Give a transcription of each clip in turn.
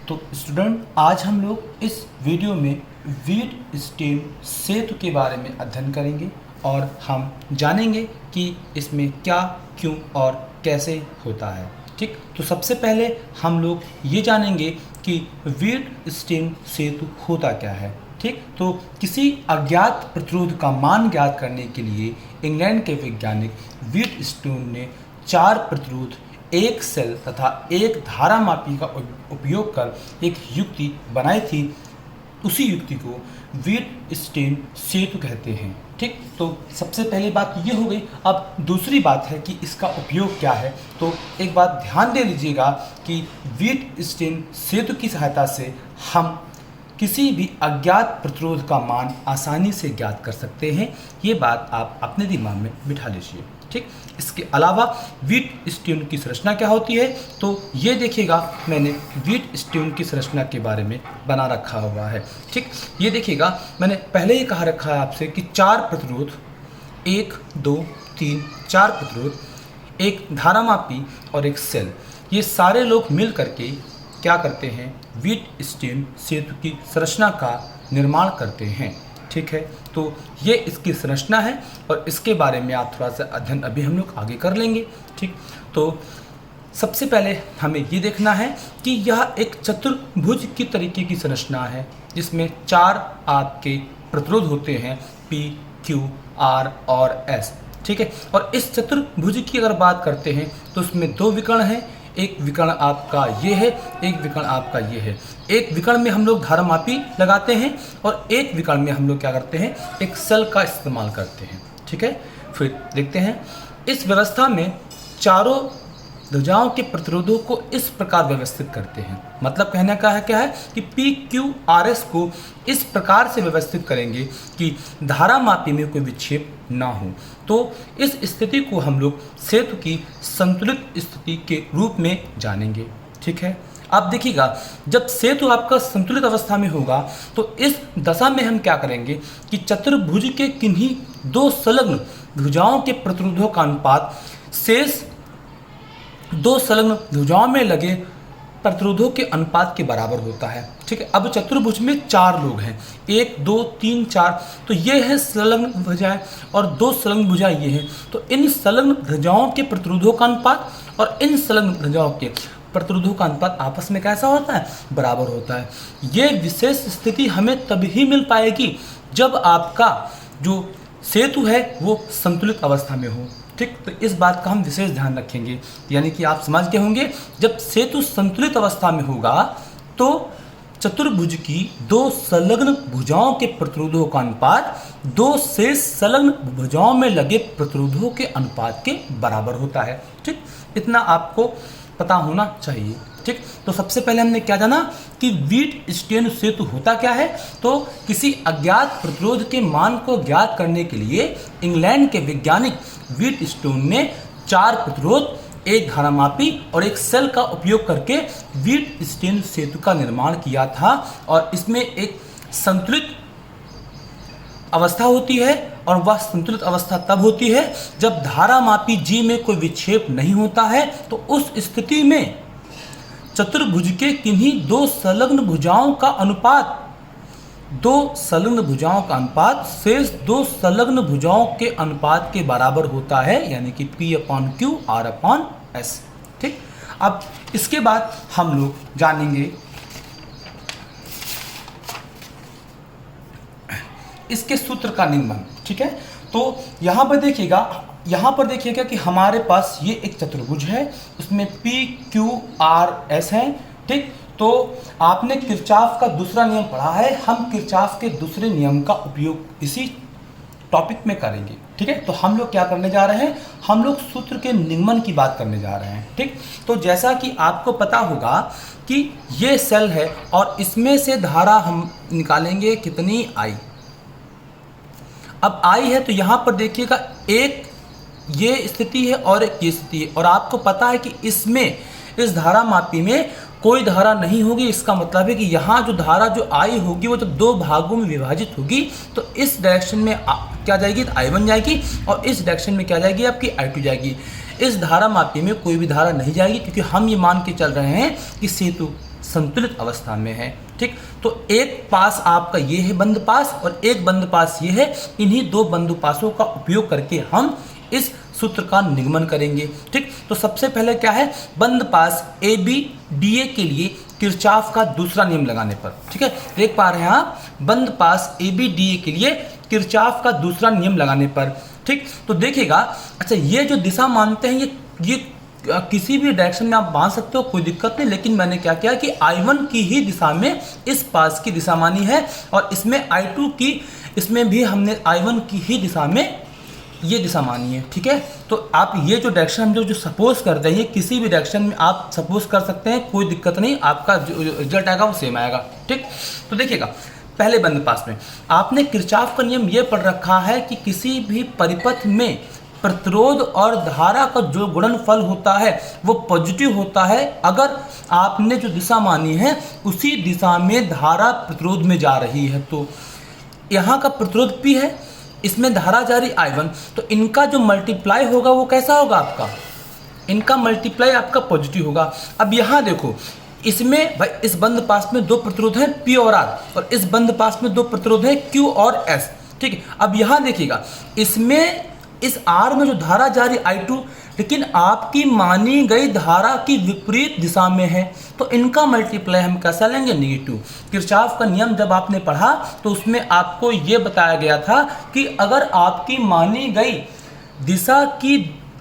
तो स्टूडेंट, आज हम लोग इस वीडियो में व्हीटस्टीन सेतु के बारे में अध्ययन करेंगे और हम जानेंगे कि इसमें क्या, क्यों और कैसे होता है। ठीक, तो सबसे पहले हम लोग ये जानेंगे कि व्हीटस्टीन सेतु होता क्या है। ठीक, तो किसी अज्ञात प्रतिरोध का मान ज्ञात करने के लिए इंग्लैंड के वैज्ञानिक व्हीटस्टीन ने 4 प्रतिरोध, एक सेल तथा एक धारामापी का उपयोग कर एक युक्ति बनाई थी। उसी युक्ति को व्हीटस्टीन सेतु कहते हैं। ठीक, तो सबसे पहली बात ये हो गई। अब दूसरी बात है कि इसका उपयोग क्या है। तो एक बात ध्यान दे लीजिएगा कि व्हीटस्टीन सेतु की सहायता से हम किसी भी अज्ञात प्रतिरोध का मान आसानी से ज्ञात कर सकते हैं। ये बात आप अपने दिमाग में बिठा लीजिए। ठीक, इसके अलावा व्हीटस्टीन की संरचना क्या होती है, तो ये देखिएगा, मैंने व्हीटस्टीन की संरचना के बारे में बना रखा हुआ है। ठीक, ये देखिएगा, मैंने पहले ही कहा रखा है आपसे कि 4 प्रतिरोध, 1, 2, 3, 4 प्रतिरोध, एक धारामापी और एक सेल, ये सारे लोग मिल करके क्या करते हैं, व्हीटस्टीन सेतु की संरचना का निर्माण करते हैं। ठीक है, तो ये इसकी संरचना है और इसके बारे में आप थोड़ा सा अध्ययन अभी हम लोग आगे कर लेंगे। ठीक, तो सबसे पहले हमें ये देखना है कि यह एक चतुर्भुज की तरीके की संरचना है जिसमें 4 आपके प्रतिरोध होते हैं, P, Q, R और S। ठीक है, और इस चतुर्भुज की अगर बात करते हैं तो उसमें 2 विकर्ण हैं। एक विकर्ण आपका ये है, एक विकर्ण आपका ये है। एक विकर्ण में हम लोग धारामापी लगाते हैं और एक विकर्ण में हम लोग क्या करते हैं, एक सेल का इस्तेमाल करते हैं। ठीक है, फिर देखते हैं इस व्यवस्था में चारों भुजाओं के प्रतिरोधों को इस प्रकार व्यवस्थित करते हैं। मतलब कहने का है क्या है कि PQRS को इस प्रकार से व्यवस्थित करेंगे कि धारामापी में कोई विक्षेप ना हो। तो इस स्थिति को हम लोग सेतु की संतुलित स्थिति के रूप में जानेंगे। ठीक है, आप देखिएगा, जब सेतु आपका संतुलित अवस्था में होगा तो इस दशा में हम क्या करेंगे कि चतुर्भुज के किन्हीं 2 संलग्न भुजाओं के प्रतिरोधों का अनुपात शेष 2 संलग्न भुजाओं में लगे प्रतिरोधों के अनुपात के बराबर होता है। ठीक है, अब चतुर्भुज में 4 लोग हैं, 1, 2, 3, 4, तो ये है संलग्न भुजाएं और 2 संलग्न भुजाएं ये हैं। तो इन संलग्न भुजाओं के प्रतिरोधों का अनुपात और इन संलग्न भुजाओं के प्रतिरोधों का अनुपात आपस में कैसा होता है, बराबर होता है। ये विशेष स्थिति हमें तभी मिल पाएगी जब आपका जो सेतु है वो संतुलित अवस्था में हो। ठीक, तो इस बात का हम विशेष ध्यान रखेंगे। यानी कि आप समझ गए होंगे, जब सेतु संतुलित अवस्था में होगा तो चतुर्भुज की 2 संलग्न भुजाओं के प्रतिरोधों का अनुपात 2 शेष संलग्न भुजाओं में लगे प्रतिरोधों के अनुपात के बराबर होता है। ठीक, इतना आपको पता होना चाहिए। ठीक, तो सबसे पहले हमने क्या जाना कि व्हीटस्टीन सेतु होता क्या है। तो किसी अज्ञात प्रतिरोध के मान को ज्ञात करने के लिए इंग्लैंड के वैज्ञानिक व्हीटस्टीन ने 4 प्रतिरोध, एक धारामापी और एक सेल का उपयोग करके व्हीटस्टीन सेतु का निर्माण किया था। और इसमें एक संतुलित अवस्था होती है और वह संतुलित अवस्था तब होती है जब धारामापी G में कोई विक्षेप नहीं होता है। तो उस स्थिति में चतुर्भुज के किन्हीं 2 संलग्न भुजाओं का अनुपात, 2 संलग्न भुजाओं का अनुपात शेष 2 संलग्न भुजाओं के अनुपात के बराबर होता है, यानी कि P/Q R/S। ठीक, अब इसके बाद हम लोग जानेंगे इसके सूत्र का निम्न। ठीक है, तो यहाँ पर देखिएगा कि हमारे पास ये एक चतुर्भुज है, उसमें PQRS है। ठीक, तो आपने किरचॉफ का दूसरा नियम पढ़ा है, हम किरचॉफ के दूसरे नियम का उपयोग इसी टॉपिक में करेंगे। ठीक है, तो हम लोग क्या करने जा रहे हैं, हम लोग सूत्र के निम्न की बात करने जा रहे हैं। ठीक, तो जैसा कि आपको पता होगा कि ये सेल है और इसमें से धारा हम निकालेंगे कितनी, I। अब I है तो यहाँ पर देखिएगा, एक ये स्थिति है और एक ये स्थिति है, और आपको पता है कि इसमें इस धारामापी में कोई धारा नहीं होगी। इसका मतलब है कि यहाँ जो धारा जो I होगी वो जब 2 भागों में विभाजित होगी तो इस डायरेक्शन में क्या जाएगी, तो I1 जाएगी और इस डायरेक्शन में क्या जाएगी, आपकी I2 जाएगी। इस धारामापी में कोई भी धारा नहीं जाएगी क्योंकि हम ये मान के चल रहे हैं कि सेतु संतुलित अवस्था में है। ठीक, तो एक पास आपका ये है बंद पास और एक बंद पास ये है। इन्हीं दो बंद पासों का उपयोग करके हम इस सूत्र का निगमन करेंगे। ठीक, तो सबसे पहले क्या है, बंद पास ए बी डी ए के लिए किरचॉफ का दूसरा नियम लगाने पर। ठीक है, देख पा रहे हैं आप, बंद पास ए बी डी ए के लिए किरचॉफ का दूसरा नियम लगाने पर। ठीक, तो देखिएगा, अच्छा ये जो दिशा मानते हैं ये किसी भी डायरेक्शन में आप बांध सकते हो, कोई दिक्कत नहीं। लेकिन मैंने क्या किया कि I1 की ही दिशा में इस पास की दिशा मानी है और इसमें I2 की, इसमें भी हमने I1 की ही दिशा में ये दिशा मानी है। ठीक है, तो आप ये जो डायरेक्शन हम जो सपोज करते हैं, ये किसी भी डायरेक्शन में आप सपोज कर सकते हैं, कोई दिक्कत नहीं, आपका जो रिजल्ट आएगा वो सेम आएगा। ठीक, तो देखिएगा, पहले बंद पास में आपने किरचॉफ का नियम ये पढ़ रखा है कि किसी भी परिपथ में प्रतिरोध और धारा का जो गुणनफल होता है वो पॉजिटिव होता है अगर आपने जो दिशा मानी है उसी दिशा में धारा प्रतिरोध में जा रही है। तो यहाँ का प्रतिरोध P है, इसमें धारा जा रही I1, तो इनका जो मल्टीप्लाई होगा वो कैसा होगा आपका, इनका मल्टीप्लाई आपका पॉजिटिव होगा। अब यहाँ देखो, इसमें भाई इस बंद पास में दो प्रतिरोध हैं P और R और इस बंद पास में दो प्रतिरोध हैं Q और S। ठीक है, अब यहाँ देखिएगा, इसमें इस R में जो धारा जा रही I2, लेकिन आपकी मानी गई धारा की विपरीत दिशा में है, तो इनका मल्टीप्लाई हम कैसा लेंगे, नेगेटिव। किरचॉफ का नियम जब आपने पढ़ा तो उसमें आपको ये बताया गया था कि अगर आपकी मानी गई दिशा की,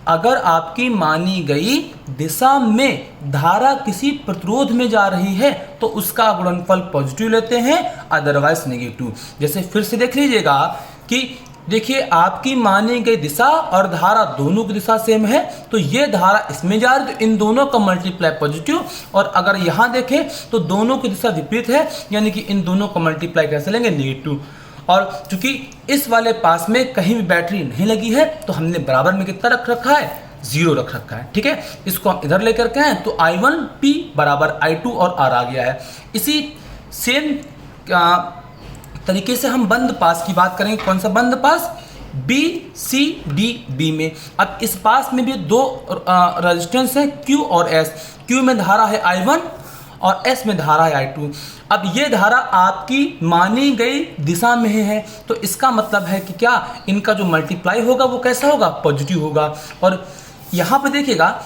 अगर आपकी मानी गई दिशा में धारा किसी प्रतिरोध में जा रही है तो उसका गुणनफल पॉजिटिव लेते हैं, अदरवाइज नेगेटिव। जैसे फिर से देख लीजिएगा कि देखिए, आपकी मानी गई दिशा और धारा दोनों की दिशा सेम है, तो ये धारा इसमें जा रही है, तो इन दोनों का मल्टीप्लाई पॉजिटिव। और अगर यहाँ देखें तो दोनों की दिशा विपरीत है, यानी कि इन दोनों का मल्टीप्लाई कैसे लेंगे, नेगेटिव। और चूंकि इस वाले पास में कहीं भी बैटरी नहीं लगी है तो हमने बराबर में कितना रख रखा है, 0 रख रखा है। ठीक है, इसको हम इधर लेकर के हैं तो I1 P बराबर I2 और R आ गया है। इसी सेम तरीके से हम बंद पास की बात करेंगे। कौन सा बंद पास, B C D B में। अब इस पास में भी दो रेजिस्टेंस है Q और S। Q में धारा है I1 और S में धारा है I2। अब ये धारा आपकी मानी गई दिशा में है, तो इसका मतलब है कि क्या, इनका जो मल्टीप्लाई होगा वो कैसा होगा, पॉजिटिव होगा। और यहाँ पे देखिएगा,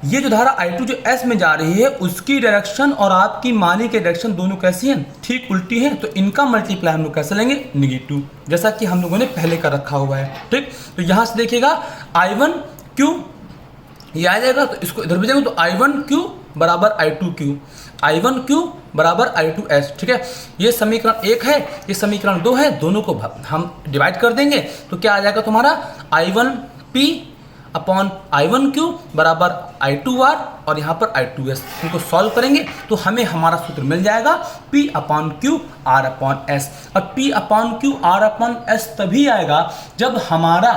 ये जो धारा I2 जो S में जा रही है उसकी डायरेक्शन और आपकी मानी के डायरेक्शन दोनों कैसी हैं, ठीक उल्टी हैं, तो इनका मल्टीप्लाई हम लोग कैसे लेंगे, नेगेटिव, जैसा कि हम लोगों ने पहले कर रखा हुआ है। ठीक, तो यहाँ से देखिएगा I1 Q ये आ जाएगा, तो इसको इधर भेजेंगे तो I1 Q बराबर I2 Q, I1 Q बराबर I2 S। ठीक है, ये समीकरण 1 है, ये समीकरण 2 है, दोनों को हम डिवाइड कर देंगे तो क्या आ जाएगा तुम्हारा, I1 P upon I1 Q बराबर I2 R और यहाँ पर I2 S। इनको सॉल्व करेंगे तो हमें हमारा सूत्र मिल जाएगा P upon Q R upon S। और P upon Q R upon S तभी आएगा जब हमारा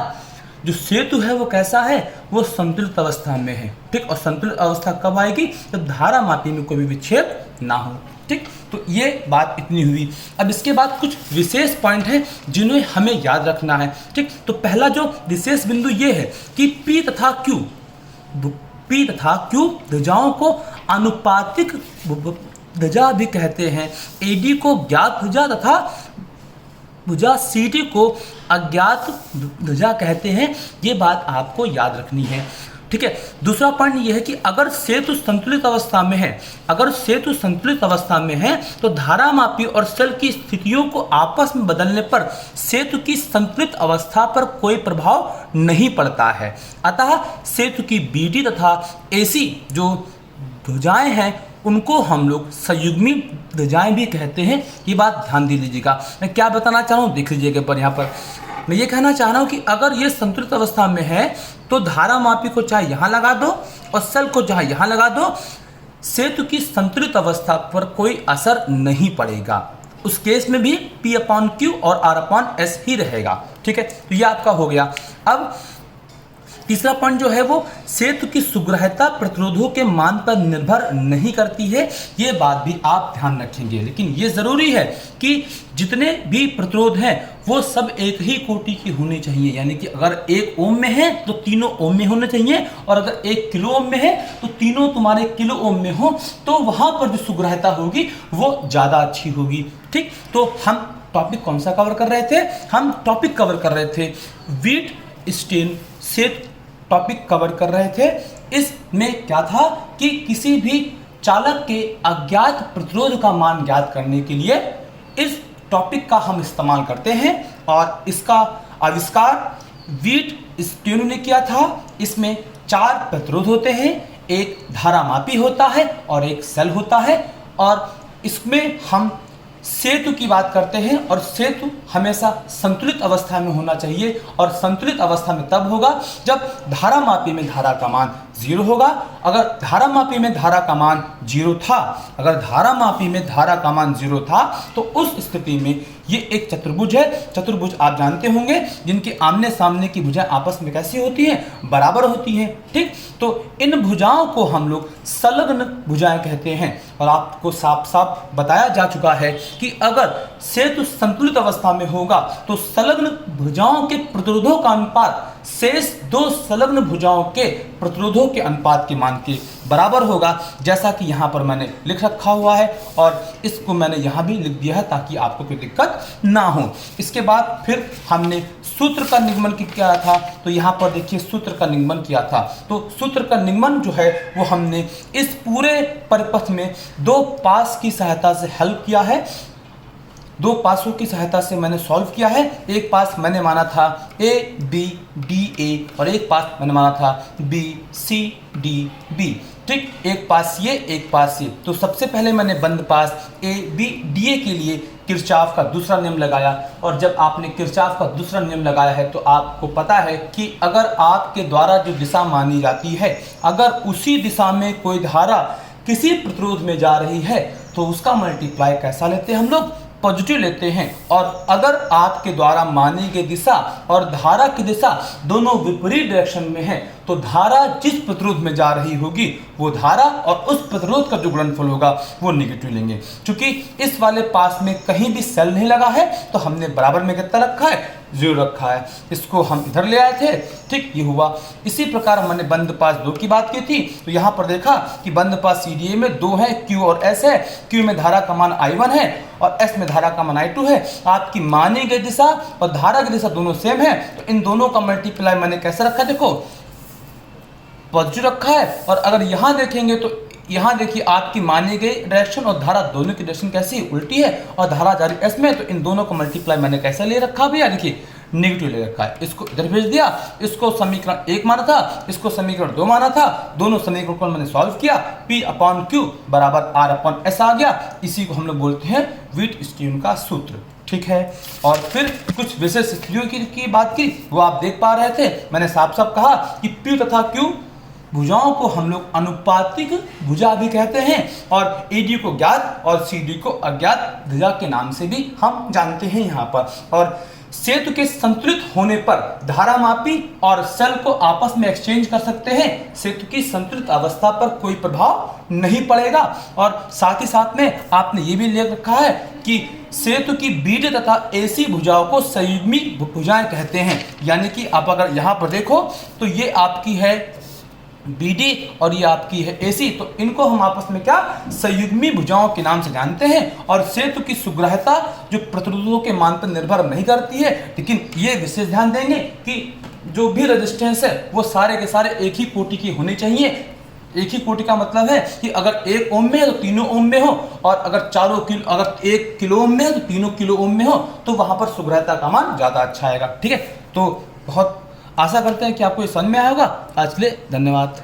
जो सेतु है वो कैसा है, वो संतुलित अवस्था में है। ठीक, और संतुलित अवस्था कब आएगी, जब धारा मापी में कोई भी विक्षेप ना हो। ठीक, तो ये बात इतनी हुई। अब इसके बाद कुछ विशेष पॉइंट हैं जिन्हें हमें याद रखना है। ठीक, तो पहला जो विशेष बिंदु ये है कि P तथा Q ध्रुजाओं को आनुपातिक ध्रुजा भी कहते हैं। AD को ज्ञात ध्रुजा तथा भुजा CD को अज्ञात ध्रुजा कहते हैं। ये बात आपको याद रखनी है। ठीक है, दूसरा पॉइंट ये है कि अगर सेतु संतुलित अवस्था में है, अगर सेतु संतुलित अवस्था में है तो धारामापी और सेल की स्थितियों को आपस में बदलने पर सेतु की संतुलित अवस्था पर कोई प्रभाव नहीं पड़ता है। अतः सेतु की BD तथा AC जो ध्रुजाएं हैं उनको हम लोग संयुग्मी ध्रुजाएं भी कहते हैं। ये बात ध्यान दे लीजिएगा। मैं क्या बताना चाह रहा हूँ देख लीजिएगा, पर यहाँ पर मैं ये कहना चाह रहा हूँ कि अगर ये संतुलित अवस्था में है तो धारा मापी को चाहे यहाँ लगा दो और सेल को चाहे यहाँ लगा दो, सेतु की संतुलित अवस्था पर कोई असर नहीं पड़ेगा। उस केस में भी P अपॉन Q और R अपॉन S ही रहेगा। ठीक है, तो ये आपका हो गया। अब तीसरा पॉइंट जो है वो सेतु की सुग्राह्यता प्रतिरोधों के मान पर निर्भर नहीं करती है। ये बात भी आप ध्यान रखेंगे। लेकिन ये जरूरी है कि जितने भी प्रतिरोध हैं वो सब एक ही कोटि की होनी चाहिए, यानी कि अगर 1 ओम में है तो तीनों ओम में होने चाहिए, और अगर 1 किलो ओम में है तो तीनों तुम्हारे किलो ओम में हो, तो वहां पर जो सुग्राह्यता होगी वो ज्यादा अच्छी होगी। ठीक, तो हम टॉपिक कौन सा कवर कर रहे थे? हम टॉपिक कवर कर रहे थे व्हीट स्टीन सेतु टॉपिक कवर कर रहे थे। इसमें क्या था कि किसी भी चालक के अज्ञात प्रतिरोध का मान ज्ञात करने के लिए इस टॉपिक का हम इस्तेमाल करते हैं, और इसका आविष्कार व्हीट स्टीन ने किया था। इसमें 4 प्रतिरोध होते हैं, एक धारामापी होता है और एक सेल होता है, और इसमें हम सेतु की बात करते हैं, और सेतु हमेशा संतुलित अवस्था में होना चाहिए, और संतुलित अवस्था में तब होगा जब धारामापी में धारा का मान 0 होगा। अगर धारामापी में धारा का मान 0 था, अगर धारामापी में धारा का मान 0 था, तो उस स्थिति में ये एक चतुर्भुज है। चतुर्भुज आप जानते होंगे जिनके आमने सामने की भुजाएं आपस में कैसी होती हैं? बराबर होती हैं। ठीक, तो इन भुजाओं को हम लोग संलग्न भुजाएं कहते हैं, और आपको साफ साफ बताया जा चुका है कि अगर सेतु संतुलित अवस्था में होगा तो संलग्न भुजाओं के प्रतिरोधों का अनुपात शेष 2 संलग्न भुजाओं के प्रतिरोधों के अनुपात के मान के बराबर होगा, जैसा कि यहाँ पर मैंने लिख रखा हुआ है, और इसको मैंने यहाँ भी लिख दिया है ताकि आपको कोई दिक्कत ना हो। इसके बाद फिर हमने सूत्र का निगमन किया था, तो यहाँ पर देखिए सूत्र का निगमन किया था। तो सूत्र का निगमन जो है वो हमने इस पूरे परिपथ में 2 पास की सहायता से हेल्प किया है, 2 पासों की सहायता से मैंने सॉल्व किया है। एक पास मैंने माना था A B D A, और एक पास मैंने माना था B C D B। ठीक, एक पास ये, एक पास ये। तो सबसे पहले मैंने बंद पास A B D A के लिए किरचॉफ का दूसरा नियम लगाया, और जब आपने किरचॉफ का दूसरा नियम लगाया है तो आपको पता है कि अगर आपके द्वारा जो दिशा मानी जाती है, अगर उसी दिशा में कोई धारा किसी प्रतिरोध में जा रही है तो उसका मल्टीप्लाई कैसा लेते हैं हम लोग? पॉजिटिव लेते हैं। और अगर आपके द्वारा मानी गई दिशा और धारा की दिशा दोनों विपरीत डायरेक्शन में है, तो धारा जिस प्रतिरोध में जा रही होगी वो धारा और उस प्रतिरोध का जो गुणनफल होगा वो नेगेटिव लेंगे। क्योंकि इस वाले पास में कहीं भी सेल नहीं लगा है तो हमने बराबर में कितना रखा है? 0 रखा है। इसको हम इधर ले आए थे। ठीक, ये हुआ। इसी प्रकार हमने बंद पास 2 की बात की थी, तो यहाँ पर देखा कि बंद पास CDA में 2 है, Q और S है। Q में धारा का मान I1 है और S में धारा का मान I2 है। आपकी मानी गई दिशा और धारा की दिशा दोनों सेम है, तो इन दोनों का मल्टीप्लाई मैंने कैसे रखा? देखो, पॉजिटिव रखा है। और अगर यहाँ देखेंगे तो यहाँ देखिए आपकी मानी गई डायरेक्शन और धारा दोनों की डायरेक्शन कैसी उल्टी है, और धारा जा रही S में, तो इन दोनों को मल्टीप्लाई मैंने कैसे ले रखा भैया? देखिए नेगेटिव ले रखा है। इसको इधर भेज दिया, इसको समीकरण 1 माना था, इसको समीकरण 2 माना था। दोनों समीकरण को मैंने सॉल्व किया, P/Q बराबर R/S आ गया। इसी को हम लोग बोलते हैं व्हीट स्टीन का सूत्र। ठीक है, और फिर कुछ विशेष स्थितियों की बात की, वो आप देख पा रहे थे। मैंने साफ साफ कहा कि P तथा Q भुजाओं को हम लोग अनुपातिक भुजा भी कहते हैं, और AD को ज्ञात और CD को अज्ञात भुजा के नाम से भी हम जानते हैं यहाँ पर। और सेतु के संतुलित होने पर धारामापी और सेल को आपस में एक्सचेंज कर सकते हैं। सेतु की संतुलित अवस्था पर कोई प्रभाव नहीं पड़ेगा। और साथ ही साथ में आपने ये भी लिख रखा है कि सेतु की BD तथा AC भुजाओं को संयुग्मी भुजाएं कहते हैं। यानी कि आप अगर यहाँ पर देखो तो ये आपकी है BD और ये आपकी है AC, तो इनको हम आपस में क्या संयुग्मी भुजाओं के नाम से जानते हैं। और सेतु की सुग्राह्यता जो प्रतिरोधों के मान पर निर्भर नहीं करती है, लेकिन ये विशेष ध्यान देंगे कि जो भी रेजिस्टेंस है वो सारे के सारे एक ही कोटि की होनी चाहिए। एक ही कोटि का मतलब है कि अगर 1 ओम में है तो तीनों ओम में हो, और अगर 1 किलो ओम में है तो तीनों किलो ओम में हो, तो वहां पर सुग्राह्यता का मान ज्यादा अच्छा आएगा। ठीक है, तो बहुत आशा करते हैं कि आपको ये समझ में आया होगा। आज के लिए धन्यवाद।